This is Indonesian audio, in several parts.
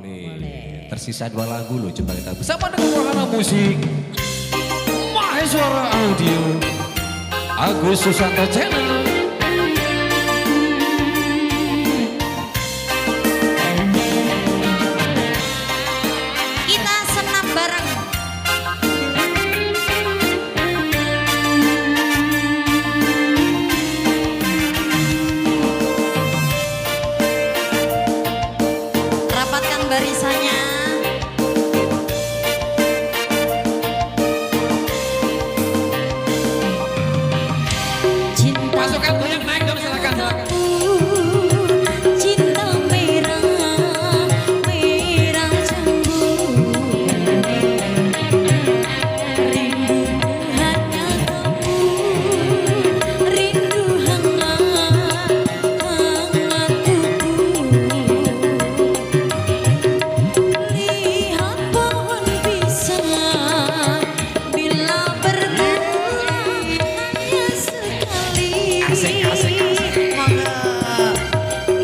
Boleh. Tersisa 2 lagu loh, coba kita bersama dengan Wahana Musik Maheswara Audio Agus Susanto Channel. Kita senam bareng. Rapatkan barisannya. Masukkan goyang naik dong, silakan.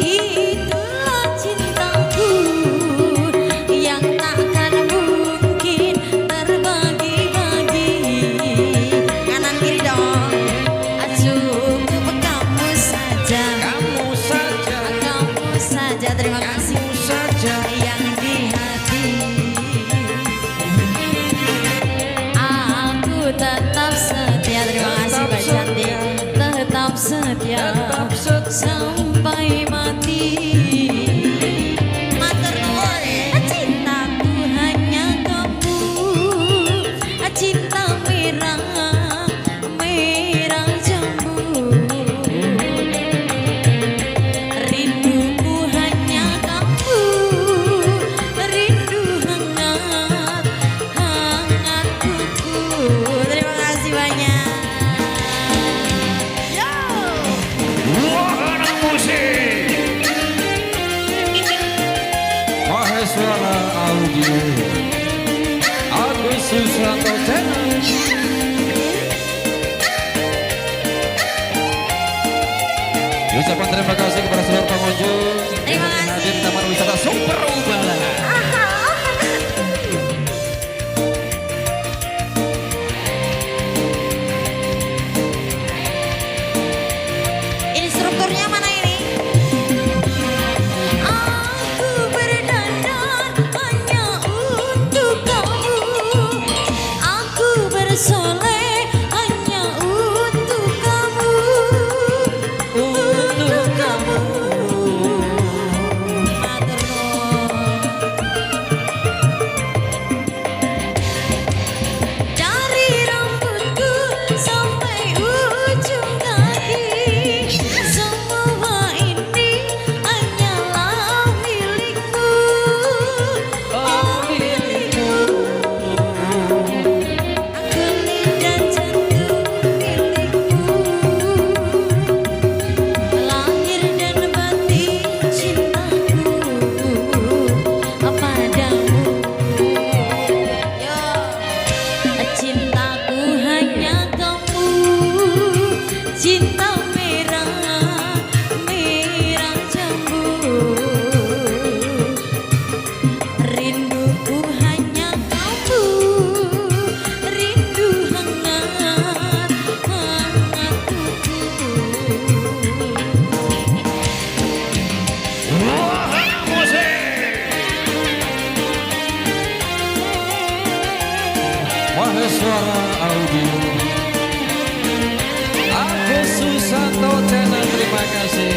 Itulah cintaku yang takkan mungkin terbagi-bagi. Kanan kiri dong. Cukup kamu saja. Kamu saja. Kamu saja. Terima kasih. Kamu saja yang di hati. Aku tetap setia. Terima kasih Mbak Cantik. Tetap setia sampai mati. Matur nuwun. Cintaku hanya kamu, cinta merah merah jambu. Rinduku hanya kamu, rindu hangat hangat kuku. Terima kasih banyak. Wahana Musik Maheswara Audio Agus Susanto Channel. Ucapan terima kasih kepada seluruh pengunjung Terima yang kasih. hadir di Taman Wisata Super Ubala. Instrukturnya mana ini? Aku berdandan hanya untuk kamu. Aku bersolek hanya untuk kamu. Untuk kamu. Matur nuwun. Dari rambutku sampai ujung kaki, semua ini hanyalah milikmu. Oh milikmu. Kulit dan jantung milikmu. Lahir dan batin cintaku padamu. Yo. Cintaku hanya kamu, cinta merah merah jambu. Rinduku hanya kamu, rindu hangat hangat kuku. Wahana Musik Maheswara Audio Agus Susanto Channel. Terima kasih.